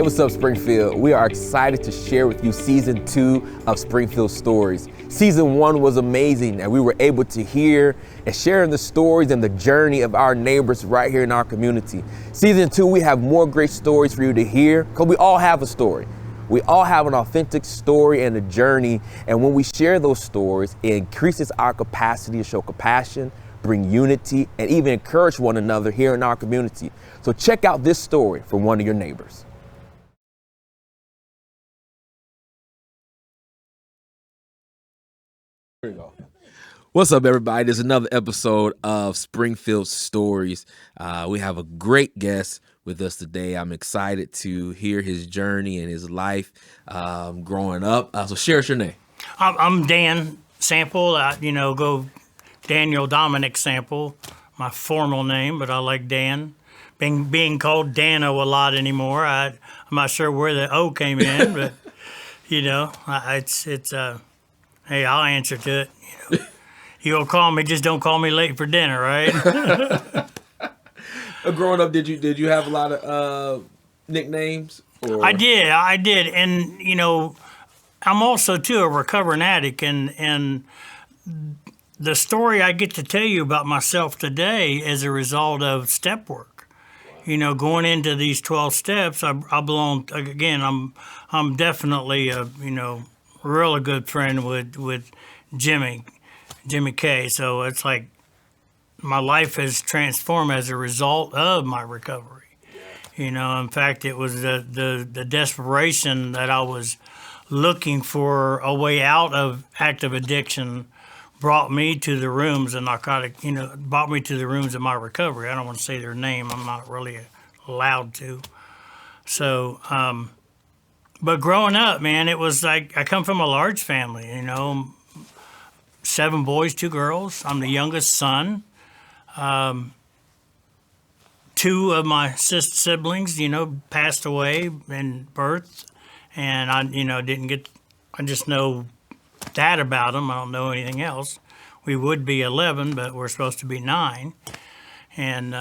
what's up, Springfield? We are excited to share with you season 2 of Springfield Stories. Season 1 was amazing, and we were able to hear and share the stories and the journey of our neighbors right here in our community. Season 2, we have more great stories for you to hear, because we all have a story. We all have an authentic story and a journey, and when we share those stories, it increases our capacity to show compassion, bring unity, and even encourage one another here in our community. So check out this story from one of your neighbors. Here we go. What's up, everybody? There's another episode of Springfield Stories. We have a great guest with us today. I'm excited to hear his journey and his life growing up. So share your name. I'm Dan Sample. Go Daniel Dominic Sample, my formal name, but I like Dan. Being called Dano a lot anymore. I'm not sure where the O came in, but hey, I'll answer to it. You'll call me, just don't call me late for dinner, right? Growing up, did you have a lot of nicknames? Or? I did, and I'm also too a recovering addict, and the story I get to tell you about myself today is a result of step work. Wow. Going into these 12 steps, I belong again. I'm definitely a really good friend with Jimmy K. So it's like my life has transformed as a result of my recovery. Yeah. In fact, it was the desperation that I was looking for a way out of active addiction brought me to the rooms of narcotic, brought me to the rooms of my recovery. I don't want to say their name. I'm not really allowed to. So, but growing up, man, it was like I come from a large family, 7 boys, 2 girls. I'm the youngest son. 2 of my siblings, passed away in birth, and I just know that about them. I don't know anything else. We would be 11, but we're supposed to be 9. And,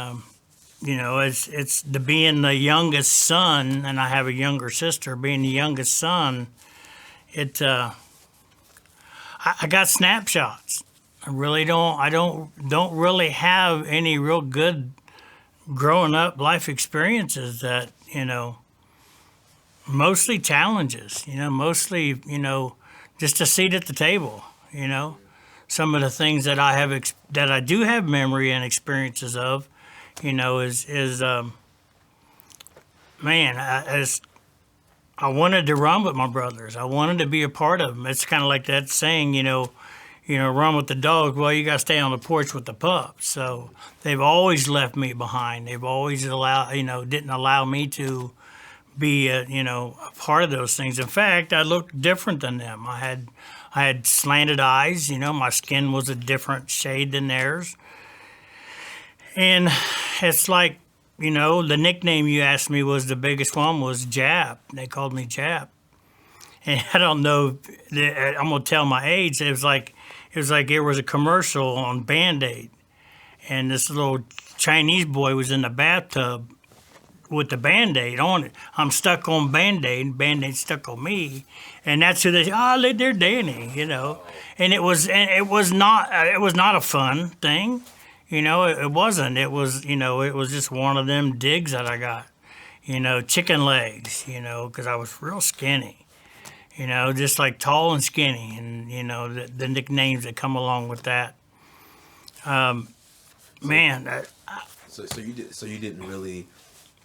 it's being the youngest son, and I have a younger sister, being the youngest son, I got snapshots. I don't really have any real good growing up life experiences that, mostly challenges, mostly, just a seat at the table, Some of the things that that I do have memory and experiences of, I wanted to run with my brothers. I wanted to be a part of them. It's kind of like that saying, run with the dogs. Well, you got to stay on the porch with the pups. So they've always left me behind. They've always didn't allow me to be a part of those things. In fact, I looked different than them. I had slanted eyes. My skin was a different shade than theirs. And it's like, the nickname you asked me was the biggest one was Jap. They called me Jap. And I don't know, I'm going to tell my age. It was like there was a commercial on Band-Aid. And this little Chinese boy was in the bathtub with the Band-Aid on it. I'm stuck on Band-Aid, and Band-Aid stuck on me. And that's who they said, they're Danny, And it was not a fun thing. It wasn't. It was, it was just one of them digs that I got. Chicken legs, because I was real skinny. Just like tall and skinny, and, the nicknames that come along with that. So you didn't really.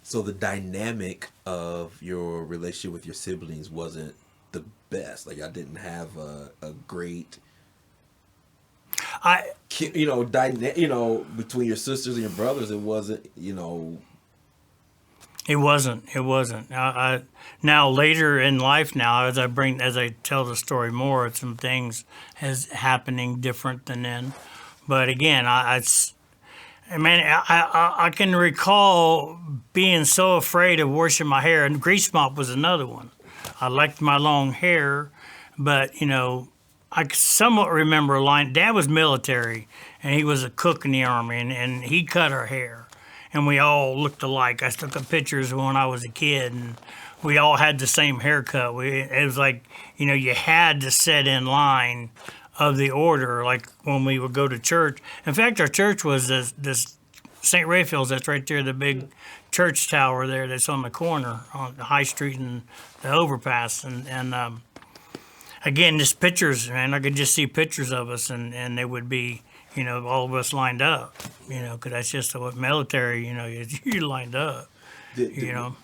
So the dynamic of your relationship with your siblings wasn't the best. Like, I didn't have a great. Between your sisters and your brothers, it wasn't, It wasn't. Now later in life, now as I tell the story more, some things is happening different than then. But again, I can recall being so afraid of washing my hair, and grease mop was another one. I liked my long hair, but I somewhat remember Dad was military, and he was a cook in the Army, and he cut our hair. and we all looked alike. I took up pictures when I was a kid, and we all had the same haircut. It was like, you had to sit in line of the order, like when we would go to church. In fact, our church was this St. Raphael's. That's right there, the big church tower there that's on the corner on the High Street and the overpass. And again, just pictures, man. I could just see pictures of us, and they would be, all of us lined up, because that's just what military, you lined up.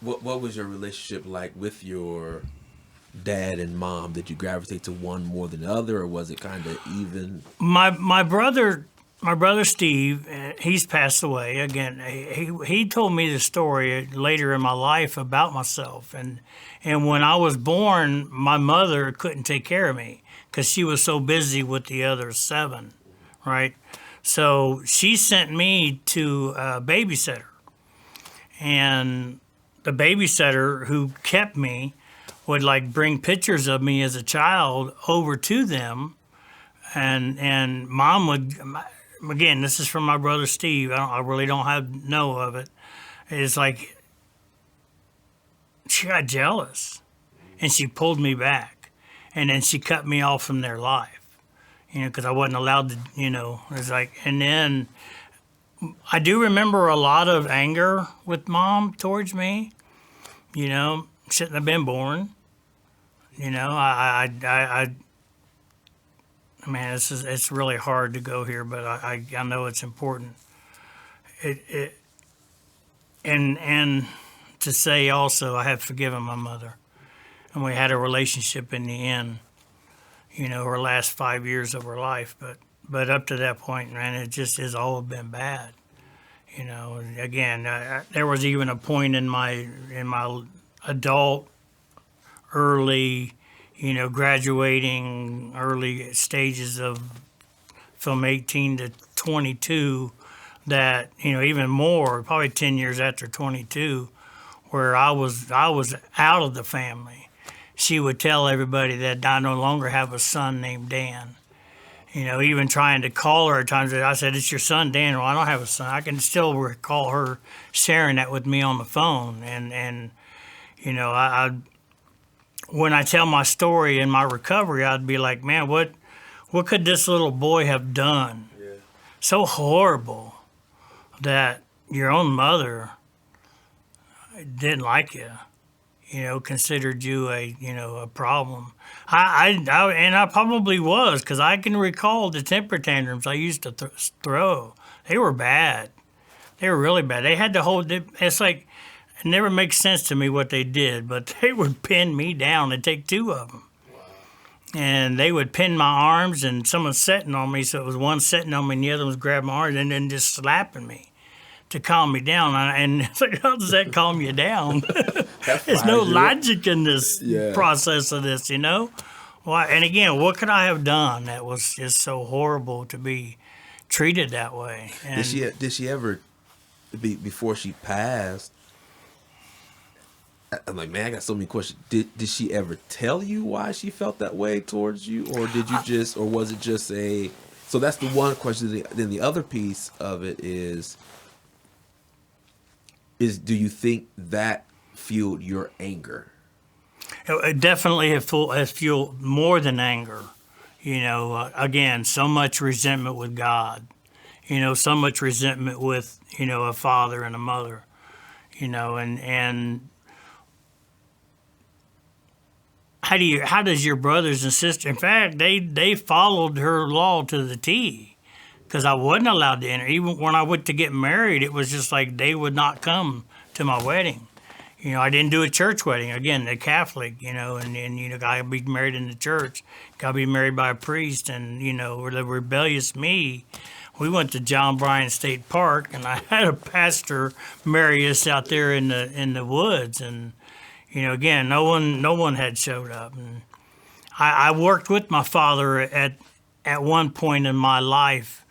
What was your relationship like with your dad and mom? Did you gravitate to one more than the other, or was it kind of even? My brother Steve, he's passed away. Again, he told me the story later in my life about myself, and when I was born, my mother couldn't take care of me because she was so busy with the other 7, right? So she sent me to a babysitter. And the babysitter who kept me would like bring pictures of me as a child over to them, and mom would, again, this is from my brother Steve. I really don't know of it. It's like she got jealous, and she pulled me back, and then she cut me off from their life, because I wasn't allowed to, It's like, and then I do remember a lot of anger with mom towards me. Shouldn't have been born. Man, it's really hard to go here, but I know it's important. And to say also, I have forgiven my mother, and we had a relationship in the end. Her last 5 years of her life, but up to that point, man, it just has all been bad. Again, there was even a point in my adult, early, graduating, early stages of from 18 to 22, that even more, probably 10 years after 22, where I was out of the family. She would tell everybody that I no longer have a son named Dan. Even trying to call her at times, I said, "It's your son, Dan." Well, I don't have a son. I can still recall her sharing that with me on the phone. And I when I tell my story in my recovery, I'd be like, man, what could this little boy have done? Yeah. So horrible that your own mother didn't like you. Considered you a problem. I probably was, because I can recall the temper tantrums I used to throw. They were bad. They were really bad. They had to hold it. It's like, it never makes sense to me what they did, but they would pin me down and take 2 of them. Wow. And they would pin my arms, and someone sitting on me, so it was one sitting on me and the other was grabbing my arms and then just slapping me to calm me down. And it's like, how does that calm you down? There's no logic in this process of this, Well, and again, what could I have done that was just so horrible to be treated that way? And did she ever, before she passed, I'm like, man, I got so many questions. Did she ever tell you why she felt that way towards you, or did you just, or was it just a? So that's the one question. Then the other piece of it is do you think that fueled your anger? It definitely has fueled more than anger. Again, so much resentment with God. So much resentment with a father and a mother. And how does your brothers and sisters? In fact, they followed her law to the T, because I wasn't allowed to enter. Even when I went to get married, it was just like they would not come to my wedding. I didn't do a church wedding. Again, they're Catholic, and got to be married in the church, got to be married by a priest, and the rebellious me. We went to John Bryan State Park, and I had a pastor marry us out there in the woods, and again, no one had showed up. And I worked with my father at one point in my life.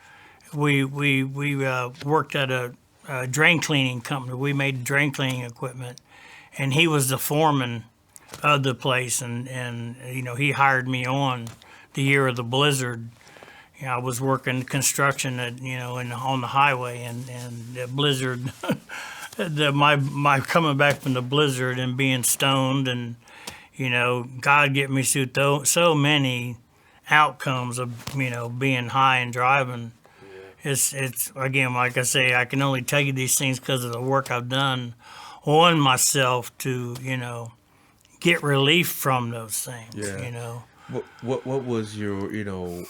We worked at a drain cleaning company. We made drain cleaning equipment, and he was the foreman of the place. And he hired me on the year of the blizzard. You know, I was working construction at, you know, on the highway, and the blizzard, my coming back from the blizzard and being stoned, and you know, God get me through so many outcomes of, you know, being high and driving. It's again, like I say, I can only tell you these things because of the work I've done on myself to, you know, get relief from those things. Yeah. You know. What was your, you know,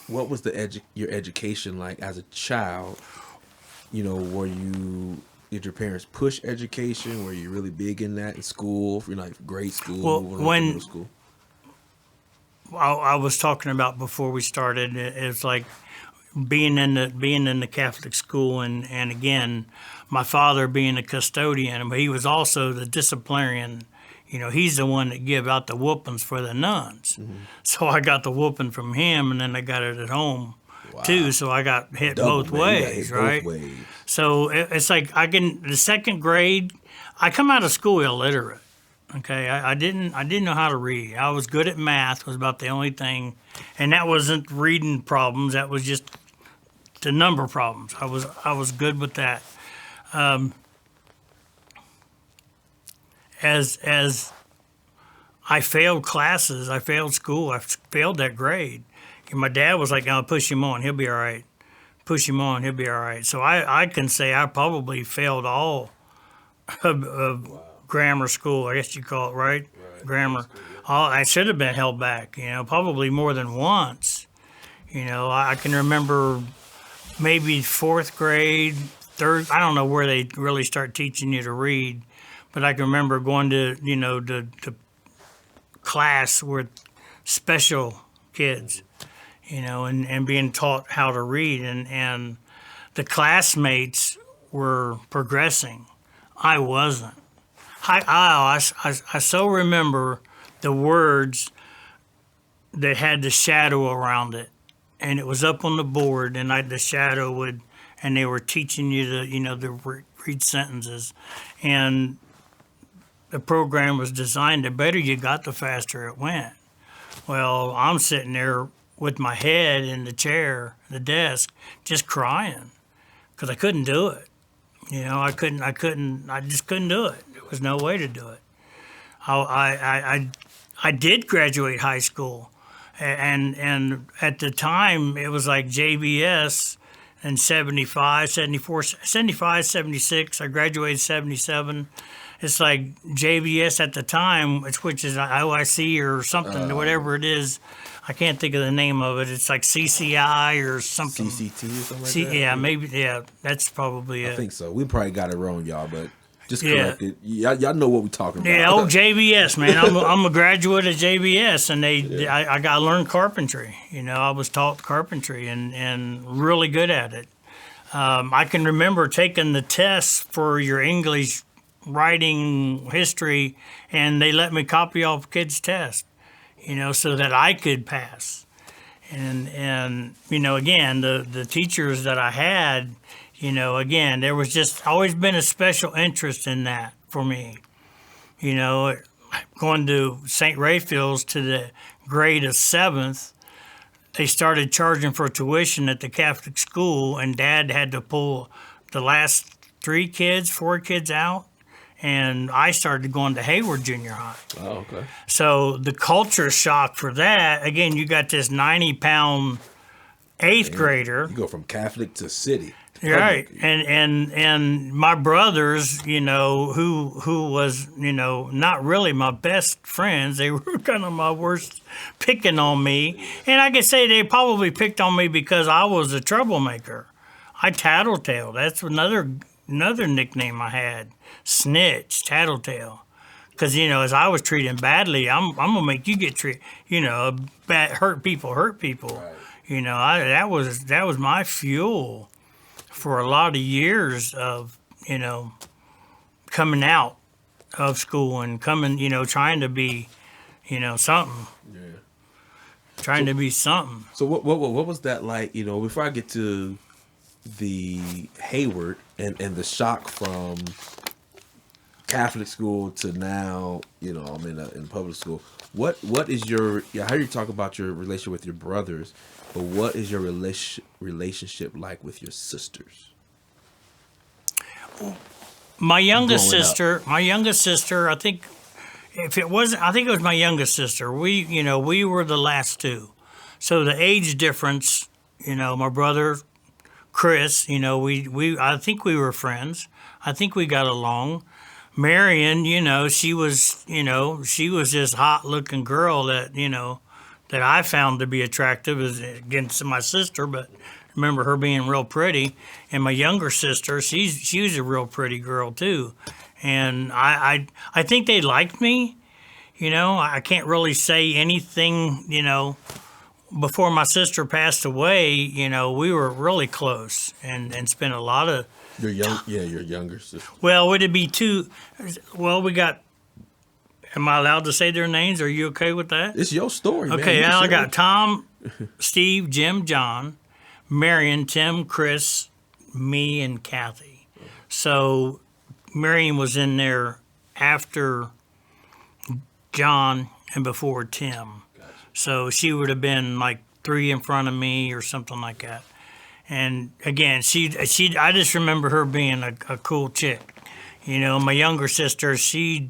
what was your education like as a child? You know, did your parents push education? Were you really big in that in school? You know, like grade school, Well, moving on to when middle school? I was talking about before we started, it's like being in the Catholic school, and again, my father being a custodian, but he was also the disciplinarian. You know, he's the one that give out the whoopings for the nuns. So I got the whooping from him, and then I got it at home too. So I got hit Double, both man. You got ways, hit right? both ways. So it's like the second grade, I come out of school illiterate. Okay, I didn't know how to read. I was good at math, was about the only thing, and that wasn't reading problems. That was just the number problems. I was good with that. As I failed classes, I failed school, I failed that grade. And my dad was like, "I'll push him on. He'll be all right. Push him on. He'll be all right." So I can say I probably failed all of grammar school, I guess you call it, right? Grammar. I should have been held back, you know, probably more than once. You know, I can remember maybe fourth grade, third, I don't know where they really start teaching you to read, but I can remember going to, you know, to class with special kids, you know, and being taught how to read, and the classmates were progressing. I wasn't. I so remember the words that had the shadow around it, and it was up on the board, and the shadow would, and they were teaching you to, you know, to read sentences, and the program was designed, the better you got, the faster it went. Well, I'm sitting there with my head in the chair, the desk, just crying because I couldn't do it. You know, I just couldn't do it. There was no way to do it. I did graduate high school, and at the time it was like JBS in 75, 74, 75, 76. I graduated 77. It's like JBS at the time, which is OIC or something, whatever it is. I can't think of the name of it. It's like CCI or something. CCT or something like that? Yeah, maybe. Yeah, that's probably it. I think so. We probably got it wrong, y'all, but just correct it. Y'all know what we're talking about. Yeah, old JBS, man. I'm a graduate of JBS, and I got to learn carpentry. You know, I was taught carpentry and really good at it. I can remember taking the tests for your English, writing, history, and they let me copy off kids' tests, you know, so that I could pass. And you know, again, the teachers that I had, you know, again, there was just always been a special interest in that for me. You know, going to St. Raphael's to the grade of 7th, they started charging for tuition at the Catholic school, and Dad had to pull the last 4 kids out. And I started going to Hayward Junior High. Oh, okay. So the culture shock for that, again, you got this 90-pound 8th grader. You go from Catholic to city. Right. And my brothers, you know, who was, you know, not really my best friends. They were kind of my worst, picking on me. And I could say they probably picked on me because I was a troublemaker. I tattletale. That's another nickname I had. Snitch, tattletale, because you know, as I was treating badly, I'm gonna make you get treated. You know, hurt people. Right. You know, that was my fuel for a lot of years of, you know, coming out of school and coming, you know, trying to be, you know, something. Yeah. Trying to be something. So what was that like? You know, before I get to the Hayward and the shock from Catholic school to now, I'm in public school. What is your how do you talk about your relationship with your brothers, but what is your relationship like with your sisters? My youngest Growing up. sister, I think it was my youngest sister. We were the last two. So the age difference, my brother Chris, I think we were friends. I think we got along. Marion, she was this hot looking girl that, that I found to be attractive against my sister, but remember her being real pretty. And my younger sister, she was a real pretty girl too. And I think they liked me. I can't really say anything, before my sister passed away, we were really close and spent a lot of. Your younger sister. Well, would it be two? Well, we got. Am I allowed to say their names? Are you okay with that? It's your story, man. Okay, now I got Tom, Steve, Jim, John, Marion, Tim, Chris, me, and Kathy. So Marion was in there after John and before Tim. So she would have been like 3 in front of me or something like that. And again, I just remember her being a cool chick. My younger sister, the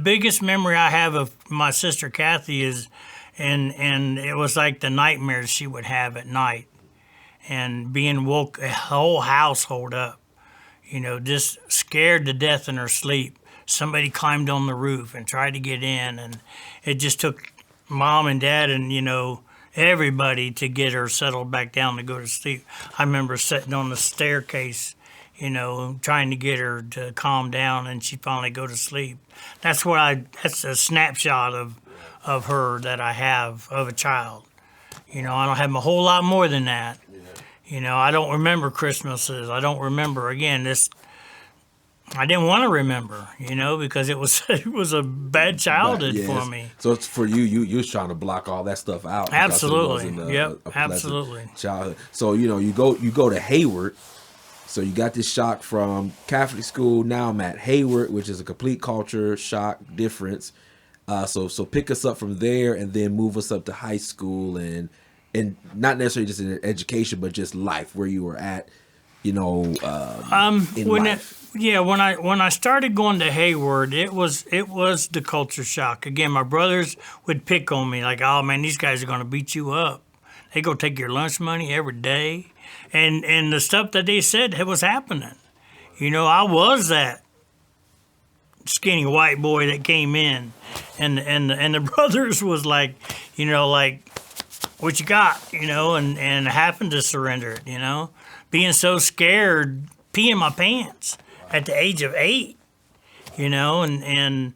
biggest memory I have of my sister Kathy is, and it was like the nightmares she would have at night, and being woke, a whole household up, just scared to death in her sleep. Somebody climbed on the roof and tried to get in, and it just took Mom and Dad and, everybody to get her settled back down to go to sleep. I remember sitting on the staircase, trying to get her to calm down, and she'd finally go to sleep. That's a snapshot of her that I have of a child. I don't have a whole lot more than that. I don't remember Christmases. I don't remember, again, I didn't want to remember, because it was a bad childhood for me. So it's for you was trying to block all that stuff out. Absolutely. Absolutely. Childhood. So, you go to Hayward. So you got this shock from Catholic school. Now I'm at Hayward, which is a complete culture shock difference. So pick us up from there and then move us up to high school and not necessarily just in education, but just life, where you were at, in life. When I started going to Hayward, it was the culture shock. Again, my brothers would pick on me like, "Oh man, these guys are going to beat you up. They go take your lunch money every day," and the stuff that they said was happening. I was that skinny white boy that came in, and the brothers was like, what you got, and happened to surrender it, being so scared, peeing my pants at the age of 8, and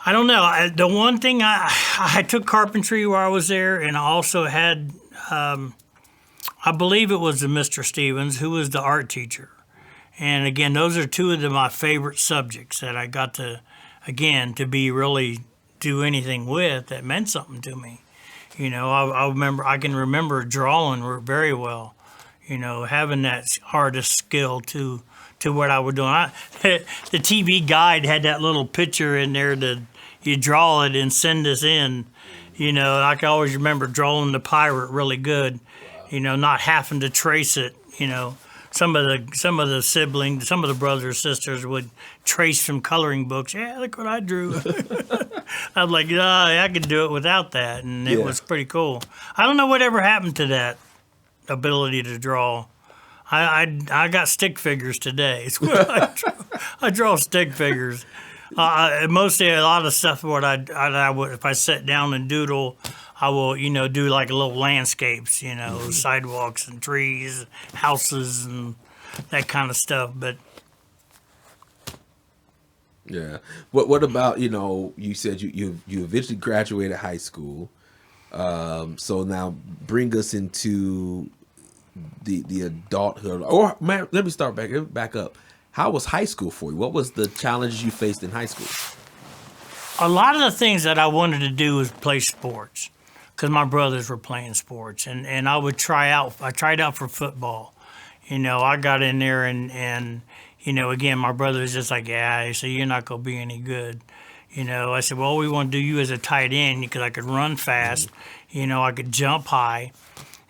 I don't know. The one thing I took carpentry while I was there, and I also had, I believe it was Mr. Stevens, who was the art teacher. And again, those are two of my favorite subjects that I got to, again, to be really do anything with that meant something to me. I can remember drawing very well, having that artist skill to what I was doing. The TV guide had that little picture in there that you draw it and send us in. I can always remember drawing the pirate really good, not having to trace it. Some of the siblings, some of the brothers, sisters would trace from coloring books. Yeah, look what I drew. I was like, I could do it without that, and it was pretty cool. I don't know whatever happened to that ability to draw. I got stick figures today. It's what I draw stick figures. Mostly a lot of stuff what I would, if I sit down and doodle, I will do like little landscapes, sidewalks and trees, houses and that kind of stuff. But yeah, what about you said you eventually graduated high school, so now bring us into the adulthood. Or man, let me start back up. How was high school for you? What was the challenges you faced in high school? A lot of the things that I wanted to do was play sports because my brothers were playing sports, and I would try out. I tried out for football. I got in there and Again, my brother was just like, yeah, he said, you're not going to be any good. I said, well, we want to do you as a tight end because I could run fast. I could jump high.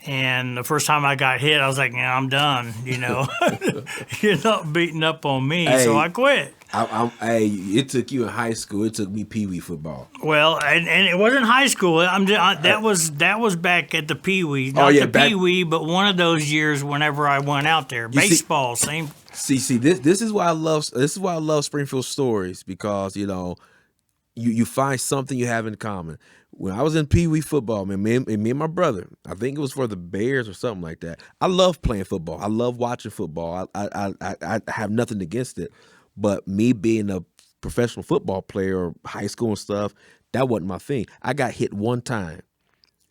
And the first time I got hit, I was like, yeah, I'm done. You're not beating up on me. So I quit. It took you in high school. It took me Pee Wee football. Well, and it wasn't high school. That was back at the Pee Wee, not Pee Wee, but one of those years whenever I went out there. Baseball, same. See, this is why I love Springfield Stories, because you find something you have in common. When I was in Pee Wee football, man, me and my brother, I think it was for the Bears or something like that. I love playing football. I love watching football. I have nothing against it. But me being a professional football player or high school and stuff, that wasn't my thing. I got hit one time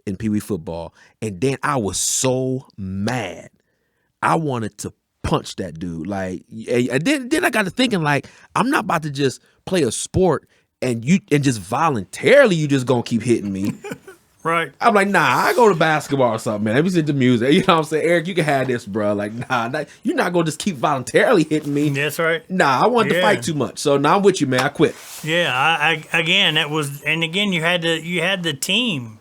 in Pee Wee football, and then I was so mad. I wanted to punch that dude. Like, and then I got to thinking, like, I'm not about to just play a sport and just voluntarily you just gonna keep hitting me. Right. I'm like, nah, I go to basketball or something, man. Let me sit to music. You know what I'm saying? Eric, you can have this, bro. Like, nah, you're not gonna just keep voluntarily hitting me. That's right. Nah, I wanted to fight too much. So now I'm with you, man. I quit. Yeah, again, you had the team.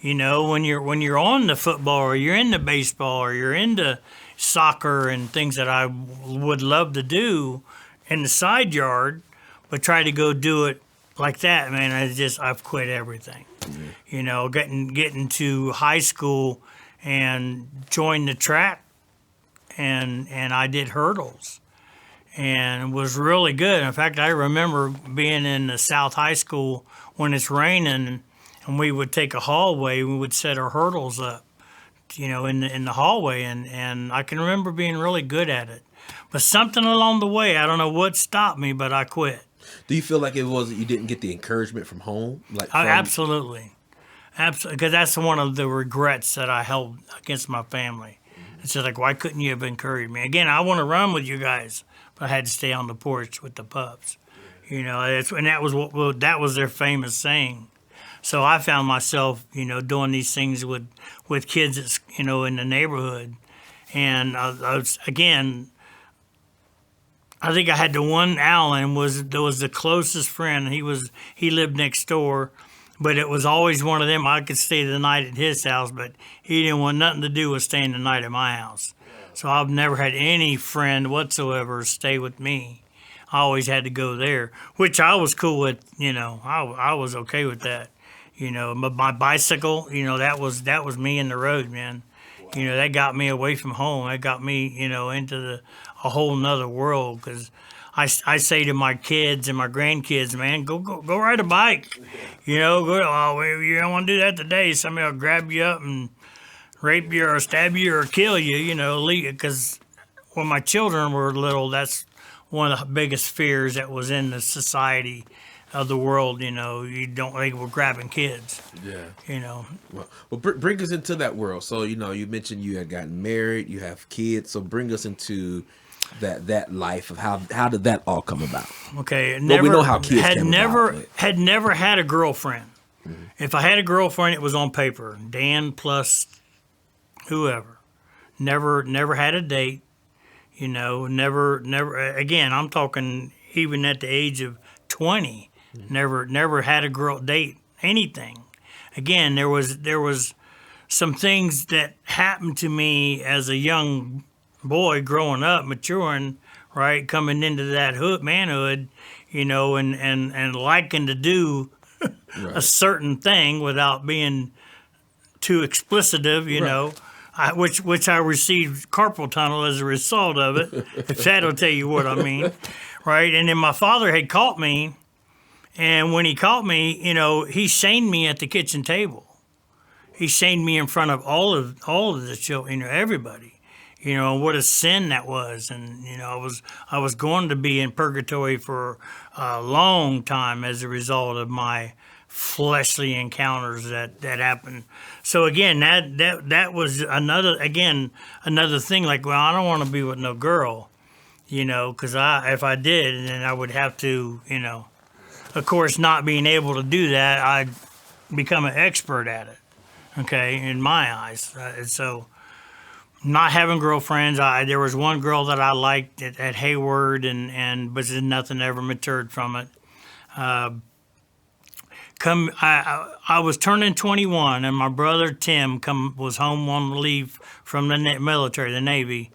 When you're on the football or you're into baseball or you're into soccer and things that I would love to do in the side yard, but try to go do it like that, man. I've quit everything. Getting to high school and joined the track, and I did hurdles, and was really good. In fact, I remember being in the South High School when it's raining, and we would take a hallway. We would set our hurdles up, in the hallway, and I can remember being really good at it. But something along the way, I don't know what stopped me, but I quit. Do you feel like it was you didn't get the encouragement from home? Absolutely. Because that's one of the regrets that I held against my family. It's just like, why couldn't you have encouraged me? Again, I want to run with you guys, but I had to stay on the porch with the pups. And that was their famous saying. So I found myself, doing these things with kids that's, in the neighborhood. And I think I had the one Alan was the closest friend. He lived next door, but it was always one of them. I could stay the night at his house, but he didn't want nothing to do with staying the night at my house. So I've never had any friend whatsoever stay with me. I always had to go there, which I was cool with. I was okay with that. But my bicycle, that was me in the road, man. That got me away from home. That got me, into a whole nother world. Because I say to my kids and my grandkids, man, go ride a bike. You don't want to do that today. Somebody will grab you up and rape you or stab you or kill you. Because when my children were little, that's one of the biggest fears that was in the society of the world. You don't think we're grabbing kids. Yeah. Well, bring us into that world. So you mentioned you had gotten married, you have kids. So bring us into that life of how did that all come about? Okay. We know how kids had came never about, had never had a girlfriend. Mm-hmm. If I had a girlfriend, it was on paper. Dan plus whoever. Never had a date. Never. Again, I'm talking even at the age of 20. Never had a girl date anything. Again, there was some things that happened to me as a young boy growing up, maturing, right, coming into that manhood, and liking to do right. a certain thing without being too explicitive, which I received carpal tunnel as a result of it, if that'll tell you what I mean, right? And then my father had caught me. And when he caught me, he shamed me at the kitchen table. He shamed me in front of all of the children, everybody. What a sin that was. And I was going to be in purgatory for a long time as a result of my fleshly encounters that happened. So again, that was another thing. Like, well, I don't want to be with no girl, because if I did, then I would have to, Of course, not being able to do that, I'd become an expert at it, okay, in my eyes. So not having girlfriends. There was one girl that I liked at Hayward, but nothing ever matured from it. I was turning 21, and my brother Tim was home on leave from the military, the Navy,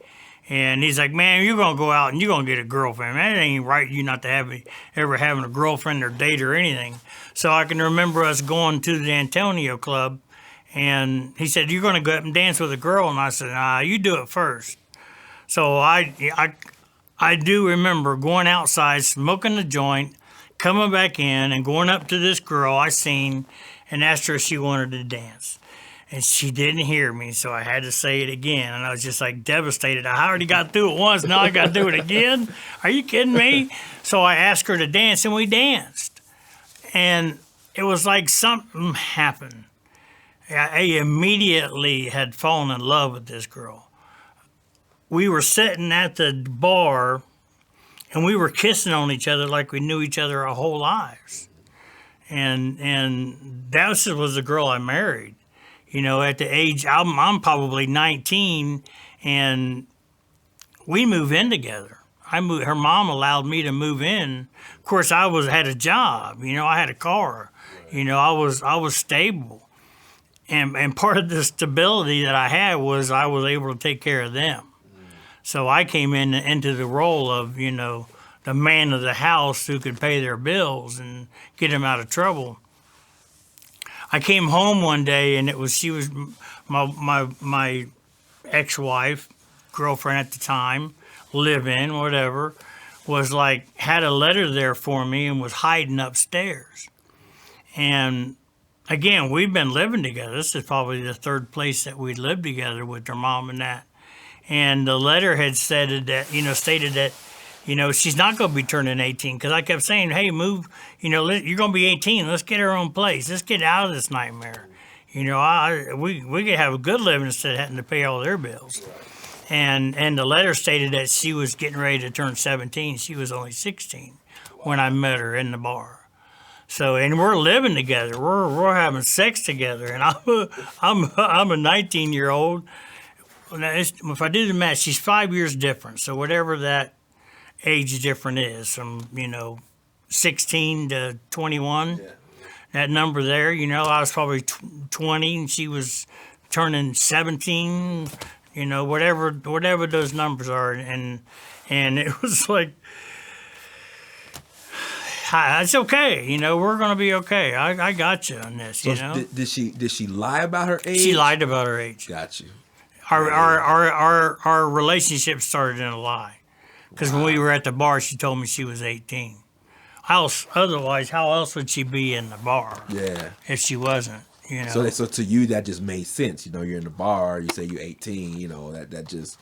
and he's like, "Man, you're gonna go out and you're gonna get a girlfriend. Man, it ain't right you not to ever having a girlfriend or date or anything." So I can remember us going to the Antonio Club, and he said, "You're gonna go up and dance with a girl," and I said, "Nah, you do it first." So I do remember going outside, smoking the joint, coming back in and going up to this girl I seen and asked her if she wanted to dance. And she didn't hear me, so I had to say it again. And I was just like devastated. I already got through it once, now I got to do it again? Are you kidding me? So I asked her to dance, and we danced. And it was like something happened. I immediately had fallen in love with this girl. We were sitting at the bar, and we were kissing on each other like we knew each other our whole lives. And that was the girl I married. You know, at the age, I'm probably 19, and we move in together. Her mom allowed me to move in. Of course, had a job. You know, I had a car. You know, I was stable. And part of the stability that I had was I was able to take care of them. So I came into the role of, you know, the man of the house who could pay their bills and get them out of trouble. I came home one day, and she was my ex-wife, girlfriend at the time, live-in, whatever, was like, had a letter there for me and was hiding upstairs. And again, we've been living together. This is probably the third place that we lived together with her mom and that. And the letter had stated that, you know, she's not going to be turning 18, because I kept saying, "Hey, move, you know, you're going to be 18. Let's get our own place. Let's get out of this nightmare. You know, we could have a good living instead of having to pay all their bills." And the letter stated that she was getting ready to turn 17. She was only 16 when I met her in the bar. So, and we're living together. We're having sex together, and I'm a 19-year-old. If I do the math, she's 5 years different. So whatever that age difference is, from, you know, 16 to 21, that number there, you know, I was probably 20 and she was turning 17, you know, whatever those numbers are. And it was like, it's okay, you know, we're going to be okay. I got you on this, you know. Did she lie about her age? She lied about her age. Got you. Our relationship started in a lie, because when we were at the bar, she told me she was 18. Otherwise, how else would she be in the bar? Yeah. If she wasn't, you know. So to you, that just made sense. You know, you're in the bar. You say you're 18. You know, that just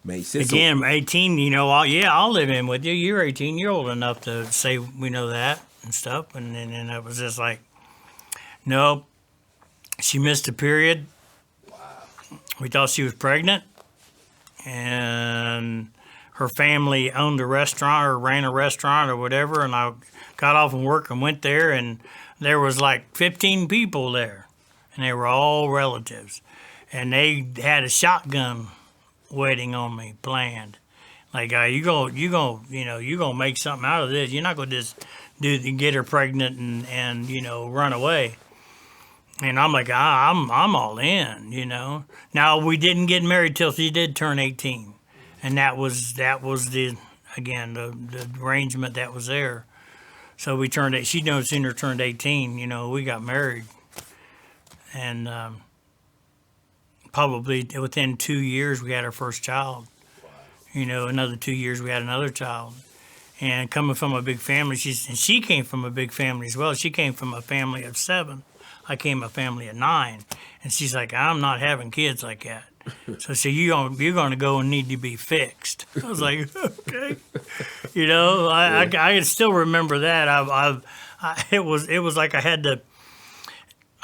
made sense. Again, 18. You know, I'll live in with you. You're 18. You're old enough to say we know that and stuff. And it was just like, nope. She missed a period. We thought she was pregnant, and her family owned a restaurant or ran a restaurant or whatever, and I got off from work and went there, and there was like 15 people there, and they were all relatives, and they had a shotgun wedding on me planned. Like, you gonna make something out of this. You're not gonna just get her pregnant and you know, run away. And I'm like, I'm all in, you know. Now, we didn't get married till she did turn 18, and that was the arrangement that was there. So we turned she no sooner turned 18, you know, we got married, and probably within 2 years we had our first child. You know, another 2 years we had another child. And coming from a big family, she came from a big family as well. She came from a family of 7. I came a family of 9, and she's like, "I'm not having kids like that." So you're going to go and need to be fixed. I was like, okay, you know, I can still remember that. It was like I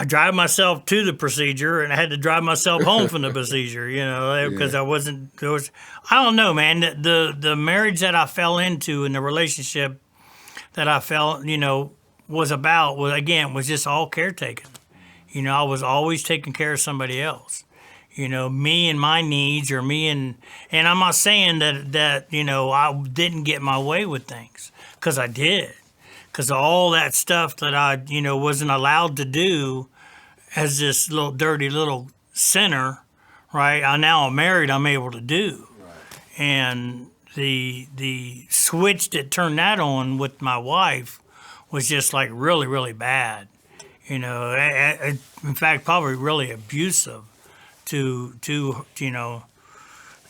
drive myself to the procedure, and I had to drive myself home from the procedure, you know, because I don't know, man. The marriage that I fell into and the relationship that I felt, you know, was just all caretaking. You know, I was always taking care of somebody else. me and my needs, or and I'm not saying that I didn't get my way with things, because I did, because all that stuff that I wasn't allowed to do as this little dirty little sinner, right? Now I'm married, I'm able to do, and the switch that turned that on with my wife was just like really, really bad. In fact, probably really abusive. To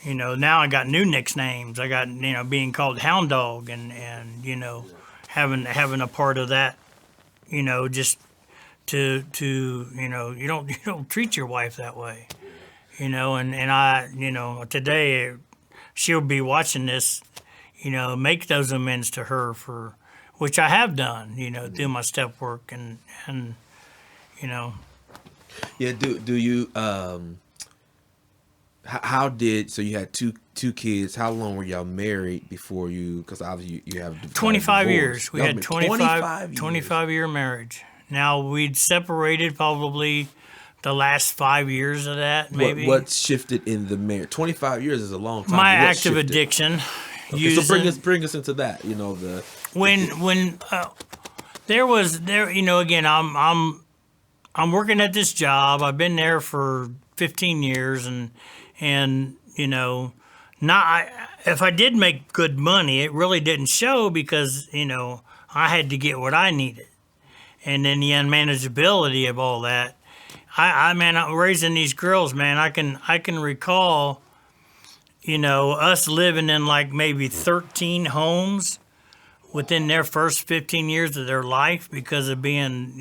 now I got new nicknames. I got being called Hound Dog, and having a part of that. Just to you don't treat your wife that way. And I today she'll be watching this. Make those amends to her for which I have done. Through my step work and. Yeah. Do you how did so you had two kids? How long were y'all married before you? Because obviously you have 25 divorced. years. We had 25-year marriage. Now we'd separated probably the last 5 years of that. Maybe what shifted in the marriage? 25 years is a long time. My What active shifted? addiction. Okay, so bring us into that. The when again I'm working at this job. I've been there for 15 years, and not if I did make good money, it really didn't show because I had to get what I needed, and then the unmanageability of all that. I'm raising these girls, man. I can recall, us living in like maybe 13 homes within their first 15 years of their life because of being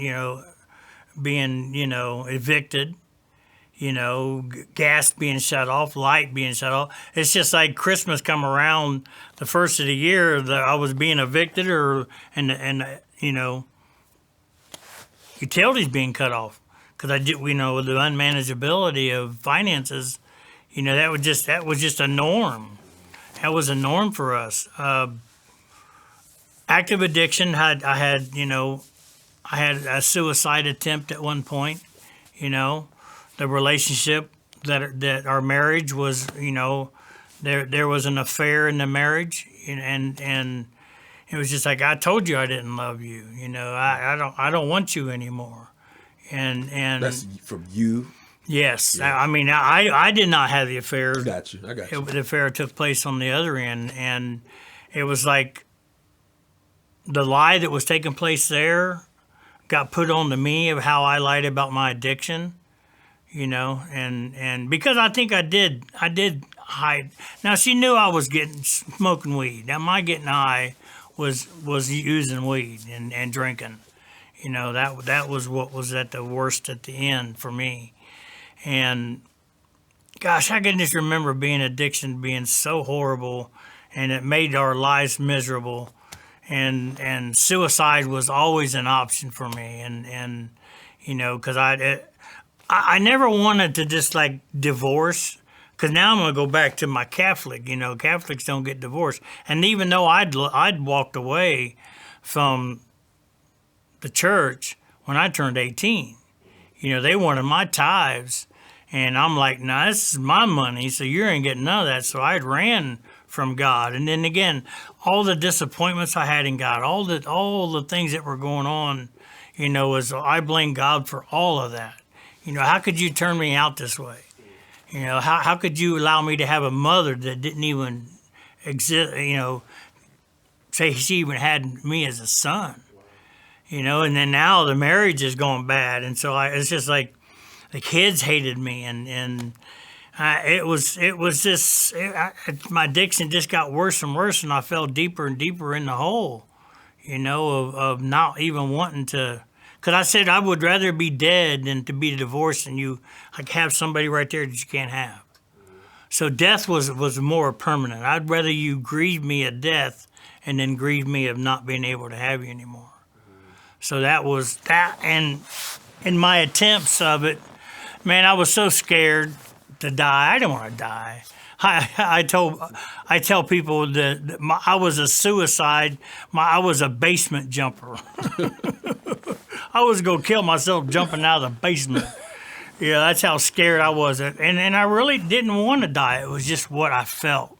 evicted, gas being shut off, light being shut off. It's just like Christmas come around the first of the year that I was being evicted utilities being cut off because with the unmanageability of finances, that was just a norm. That was a norm for us. Active addiction I had a suicide attempt at one point. The relationship that our marriage was, there was an affair in the marriage, and it was just like, I told you I didn't love you. I don't want you anymore. And that's from you. Yes, Yeah. I did not have the affair. I got you. The affair took place on the other end, and it was like the lie that was taking place there got put on to me of how I lied about my addiction, and because I think I did hide. Now she knew I was smoking weed. Now my getting high was using weed and drinking. That was what was at the worst at the end for me. And gosh, I can just remember addiction being so horrible, and it made our lives miserable. And suicide was always an option for me, and because I never wanted to just like divorce, because now I'm gonna go back to my Catholic. Catholics don't get divorced, and even though I'd walked away from the church when I turned 18, they wanted my tithes, and I'm like, nah, this is my money, so you ain't getting none of that. So I ran from God. And then again, all the disappointments I had in God, all the things that were going on, was I blame God for all of that. How could you turn me out this way? How could you allow me to have a mother that didn't even exist, say she even had me as a son, and then now the marriage is going bad. And so it's just like the kids hated me, and my addiction just got worse and worse, and I fell deeper and deeper in the hole, of not even wanting to. Because I said I would rather be dead than to be divorced and you like have somebody right there that you can't have. So death was more permanent. I'd rather you grieve me at death and then grieve me of not being able to have you anymore. So that was that, and in my attempts of it, man, I was so scared to die. I didn't want to die. I tell people that I was a suicide. I was a basement jumper. I was gonna kill myself jumping out of the basement, Yeah, that's how scared I was. And I really didn't want to die. It was just what I felt.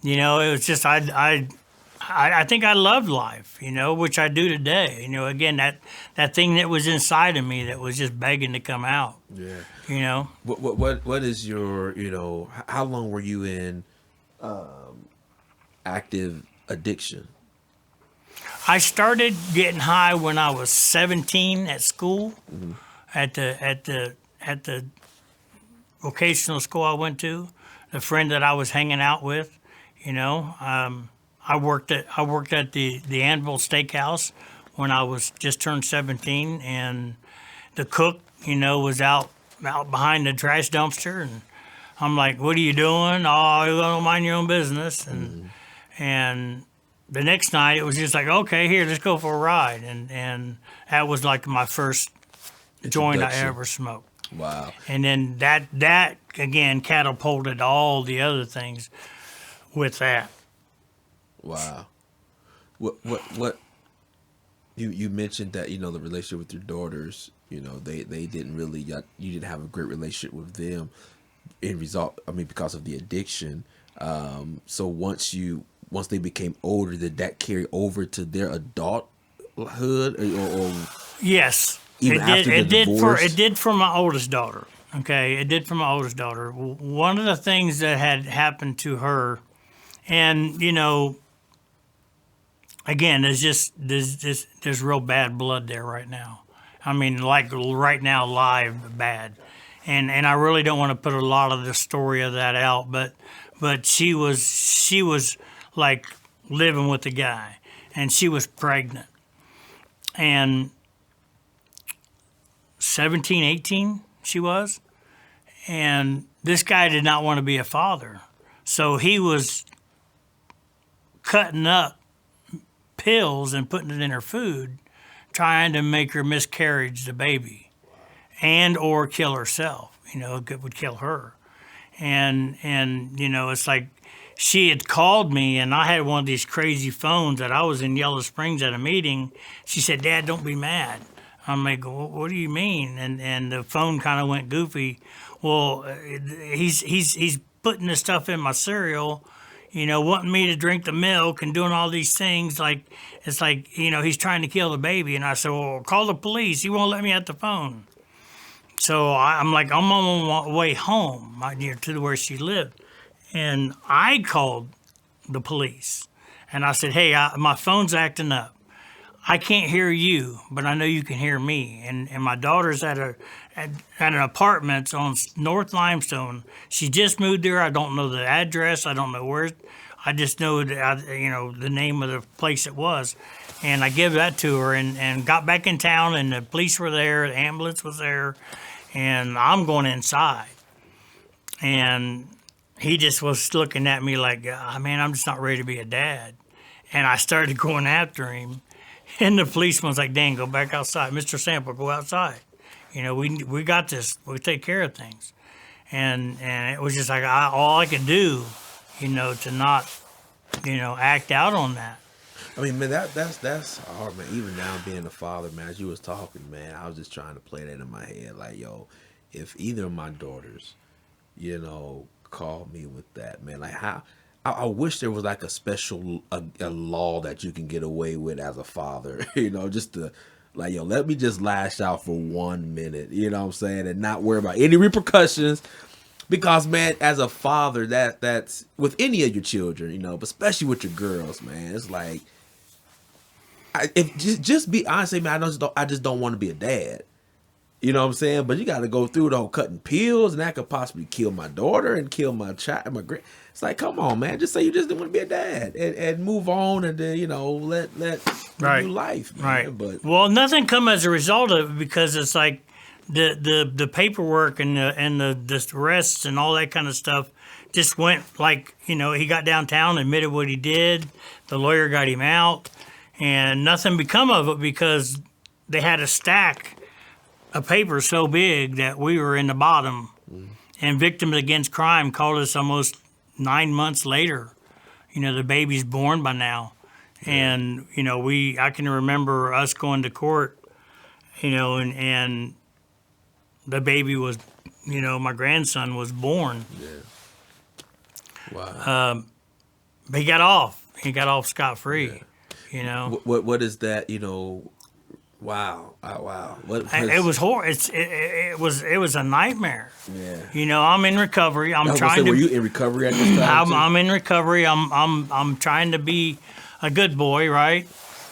You know, it was just I think I loved life, you know, which I do today. You know, again, that thing that was inside of me that was just begging to come out. Yeah. You know, What is your, you know, how long were you in active addiction? I started getting high when I was 17 at school, at the vocational school I went to. The friend that I was hanging out with, you know, I worked at the Anvil Steakhouse when I was just turned 17, and the cook, you know, was out behind the trash dumpster, and I'm like, "What are you doing?" "Oh, you don't mind your own business." And the next night it was just like, "Okay, here, let's go for a ride," and that was like my first joint I Introduction. ever smoked. Wow. And then that again catapulted all the other things with that. Wow. What you mentioned that, you know, the relationship with your daughters, you know, they didn't really, you didn't have a great relationship with them because of the addiction. So once they became older, did that carry over to their adulthood, or Yes, even after the divorce? It did for my oldest daughter. Okay, it did for my oldest daughter. One of the things that had happened to her, and you know, again, there's real bad blood there right now. I mean, like right now, live bad, and I really don't want to put a lot of the story of that out, but she was like living with the guy, and she was pregnant, and 17, 18 she was, and this guy did not want to be a father, so he was cutting up pills and putting it in her food, trying to make her miscarriage the baby, and or kill herself. You know, it would kill her. And you know, it's like she had called me, and I had one of these crazy phones that I was in Yellow Springs at a meeting. She said, "Dad, don't be mad." I'm like, "What do you mean?" And the phone kind of went goofy. Well, he's putting this stuff in my cereal, you know, wanting me to drink the milk and doing all these things. Like, it's like, you know, he's trying to kill the baby. And I said, "Well, call the police." He won't let me at the phone. So I'm like, I'm on my way home, to where she lived. And I called the police. And I said, "Hey, my phone's acting up. I can't hear you, but I know you can hear me." And my daughter's at an apartment on North Limestone. She just moved there. I don't know the address. I don't know where. I just know that, you know, the name of the place it was. And I gave that to her, and got back in town, and the police were there, the ambulance was there, and I'm going inside. And he just was looking at me like, "Man, I'm just not ready to be a dad." And I started going after him. And the policeman was like, "Dan, go back outside. Mr. Sample, go outside. You know, we got this. We take care of things." And it was just like all I could do, you know, to not, you know, act out on that. I mean, man, that's hard, man. Even now, being a father, man, as you was talking, man, I was just trying to play that in my head. Like, yo, if either of my daughters, you know, called me with that, man, like how. I wish there was like a special a law that you can get away with as a father, you know, just to like, yo, let me just lash out for 1 minute, you know what I'm saying, and not worry about any repercussions. Because, man, as a father, that's with any of your children, you know, but especially with your girls, man, it's like, just be honest, man. I just don't want to be a dad. You know what I'm saying? But you got to go through the whole cutting pills, and that could possibly kill my daughter and kill my child, my grand. It's like, come on, man. Just say you just didn't want to be a dad, and move on, and then, you know, let Right. new life, man. Right. But Well, nothing come as a result of it, because it's like the paperwork and the arrests and all that kind of stuff just went like, you know, he got downtown, admitted what he did, the lawyer got him out, and nothing become of it because they had a stack of papers so big that we were in the bottom. And Victims Against Crime called us almost 9 months later. You know, the baby's born by now. And, you know, I can remember us going to court, you know, and the baby was, my grandson was born. Yeah. Wow. But he got off. He got off scot-free, What is that? Wow. Wow. It was horrible. It was a nightmare. Yeah. I'm in recovery. I'm I was trying gonna say, to. were you in recovery at this time? I'm in recovery. I'm trying to be a good boy, right?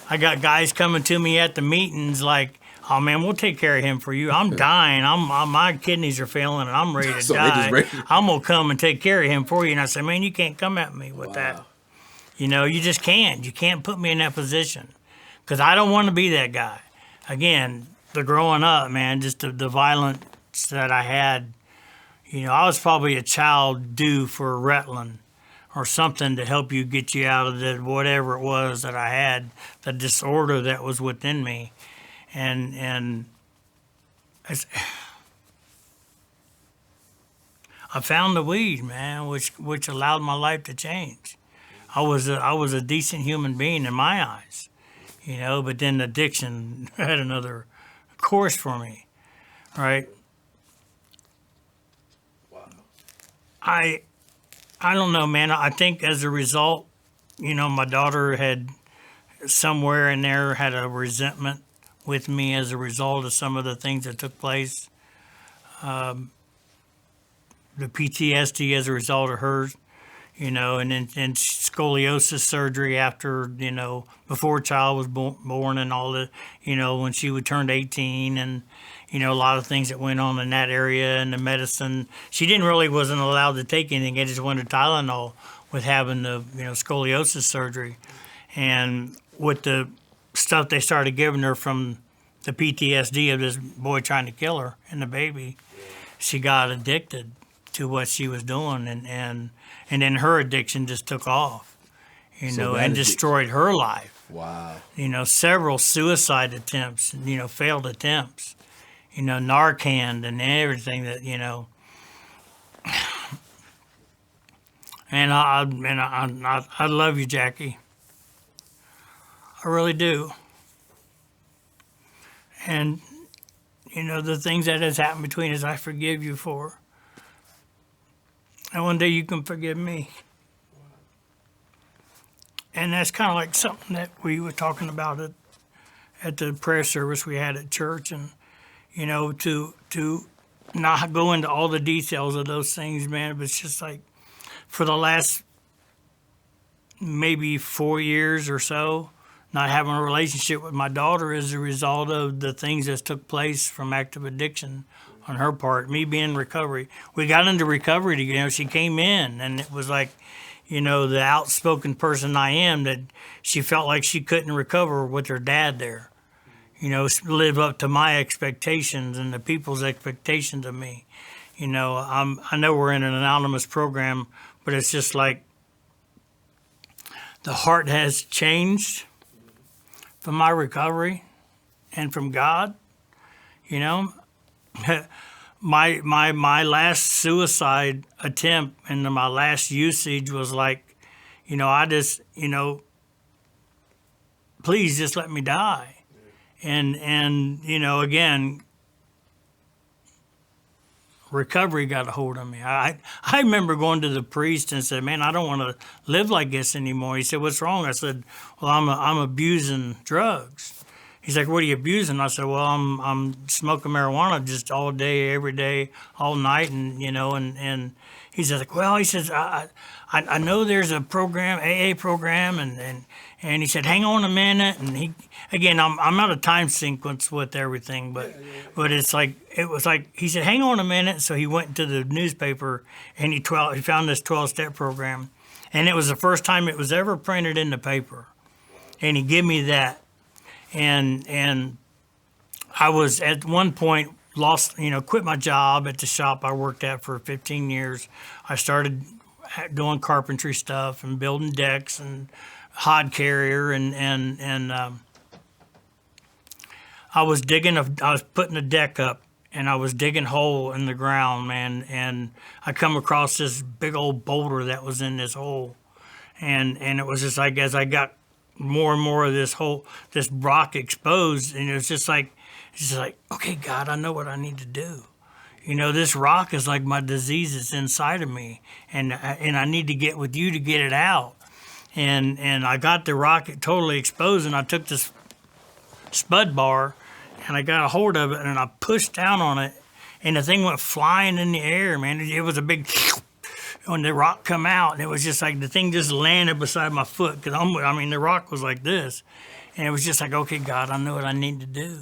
I got guys coming to me at the meetings like, "Oh man, we'll take care of him for you. I'm dying. My kidneys are failing, and I'm ready to So they just die. ready- I'm gonna come and take care of him for you." And I said, "Man, you can't come at me with that. You just can't. You can't put me in that position, because I don't want to be that guy." Again, the growing up, man, just the violence that I had. I was probably a child due for Rutland or something to help you get you out of the whatever it was that I had, the disorder that was within me. And I found the weed, man, which allowed my life to change. I was a decent human being in my eyes, but then addiction had another course for me, right? I don't know, man. I think as a result, my daughter had somewhere in there had a resentment with me as a result of some of the things that took place. The PTSD as a result of hers, and then and scoliosis surgery after, before a child was born and all the, when she would turn 18 and, a lot of things that went on in that area and the medicine. She wasn't allowed to take anything. It just wanted Tylenol with having the, scoliosis surgery. And with the stuff they started giving her from the PTSD of this boy trying to kill her and the baby, she got addicted to what she was doing. And then her addiction just took off, and destroyed her life. Wow. Several suicide attempts, failed attempts, Narcan and everything that, and I love you, Jackie. I really do. And, the things that has happened between us, I forgive you for. And one day you can forgive me. And that's kind of like something that we were talking about at the prayer service we had at church. And, to not go into all the details of those things, man, but it's just like for the last maybe 4 years or so, not having a relationship with my daughter as a result of the things that took place from active addiction on her part, me being in recovery. We got into recovery together. She came in, and it was like, the outspoken person I am, that she felt like she couldn't recover with her dad there. Live up to my expectations and the people's expectations of me. I know we're in an anonymous program, but it's just like the heart has changed from my recovery and from God. My last suicide attempt and my last usage was like, I just, please just let me die. And again, recovery got a hold of me. I remember going to the priest and said, "Man, I don't want to live like this anymore." He said, "What's wrong?" I said, "Well, I'm abusing drugs." He's like, "What are you abusing?" I said, "Well, I'm smoking marijuana just all day, every day, all night," and and he says, "Well," he says, I know there's a program, AA program, and he said, "Hang on a minute," and I'm not a time sequence with everything, but it was like he said, "Hang on a minute," so he went to the newspaper and he found this 12-step program, and it was the first time it was ever printed in the paper, and he gave me that. And I was at one point quit my job at the shop I worked at for 15 years. I started doing carpentry stuff and building decks and hod carrier and I was putting a deck up and I was digging a hole in the ground, man, and I come across this big old boulder that was in this hole, and it was just like as I got more and more of this rock exposed, and it's just like, okay, God, I know what I need to do. this rock is like my disease that's inside of me, and I need to get with you to get it out. And I got the rock totally exposed, and I took this spud bar, and I got a hold of it, and I pushed down on it, and the thing went flying in the air, man. It was a big, when the rock come out, and it was just like the thing just landed beside my foot, because the rock was like this, and it was just like, okay, God, I know what I need to do.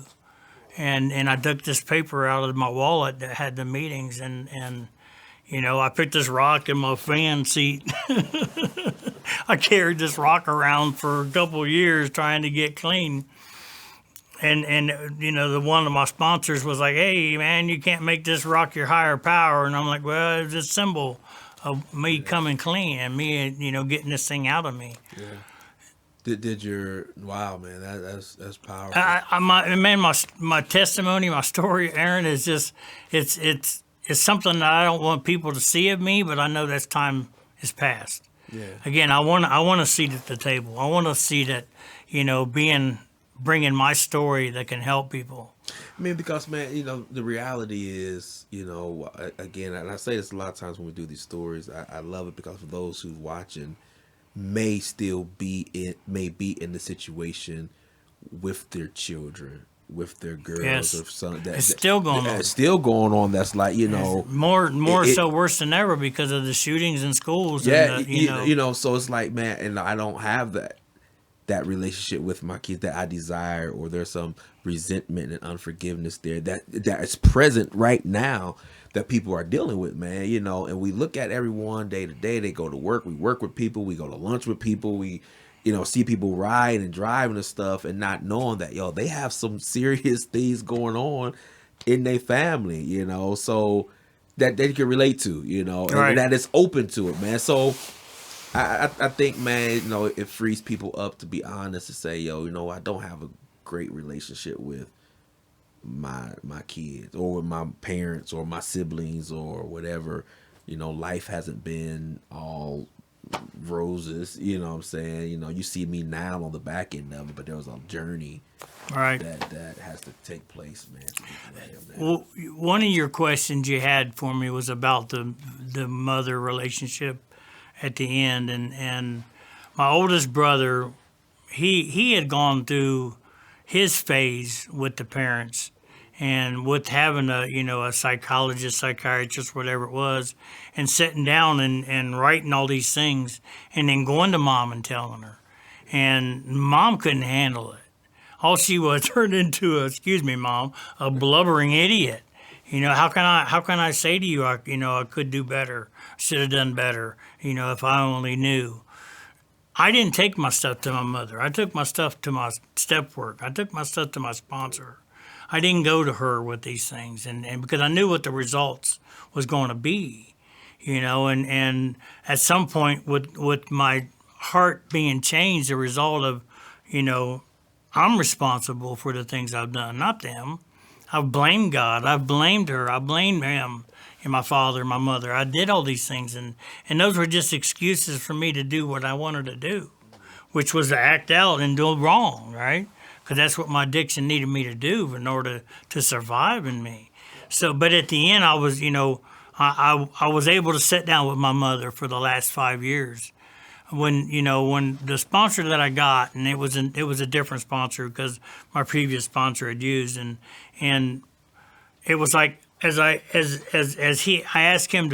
And I took this paper out of my wallet that had the meetings, and I picked this rock in my fan seat. I carried this rock around for a couple of years trying to get clean. And the one of my sponsors was like, hey, man, you can't make this rock your higher power. And I'm like, well, it's a symbol of me coming clean and me, getting this thing out of me. Yeah. Did your wow, man? That's powerful. My testimony, my story, Aaron, is just it's something that I don't want people to see of me, but I know that time is past. Yeah. Again, I want a seat at the table. I want to see that, bringing my story that can help people. I mean, because, man, the reality is, again, and I say this a lot of times when we do these stories, I love it because for those who's watching may be in the situation with their children, with their girls, yes. or son. It's still going on. It's still going on. That's like, more so worse than ever because of the shootings in schools. Yeah, and so it's like, man, and I don't have that relationship with my kids that I desire, or there's some resentment and unforgiveness there that is present right now that people are dealing with, man, and we look at everyone day to day. They go to work, we work with people, we go to lunch with people, we see people ride and driving and stuff, and not knowing that, they have some serious things going on in their family, so that they can relate to, right. And that is open to it, man. So I think, man, it frees people up to be honest, to say, I don't have a great relationship with my kids, or with my parents, or my siblings, or whatever. Life hasn't been all roses, what I'm saying. You see me now on the back end of it, but there was a journey, right, that has to take place, man. Well, one of your questions you had for me was about the mother relationship at the end, and my oldest brother, he had gone through his phase with the parents, and with having a psychologist, psychiatrist, whatever it was, and sitting down and writing all these things, and then going to mom and telling her, and mom couldn't handle it. All she was turned into excuse me, mom, a blubbering idiot. How can I say to you, I could do better, should have done better, if I only knew. I didn't take my stuff to my mother. I took my stuff to my step work. I took my stuff to my sponsor. I didn't go to her with these things, and because I knew what the results was going to be, and at some point with my heart being changed, the result of, I'm responsible for the things I've done, not them. I've blamed God. I've blamed her. I blamed him and my father and my mother. I did all these things, and those were just excuses for me to do what I wanted to do, which was to act out and do wrong, right? Because that's what my addiction needed me to do in order to survive in me. So, but at the end, I was, I was able to sit down with my mother for the last 5 years. When the sponsor that I got, and it was a different sponsor because my previous sponsor had used, and it was like I asked him to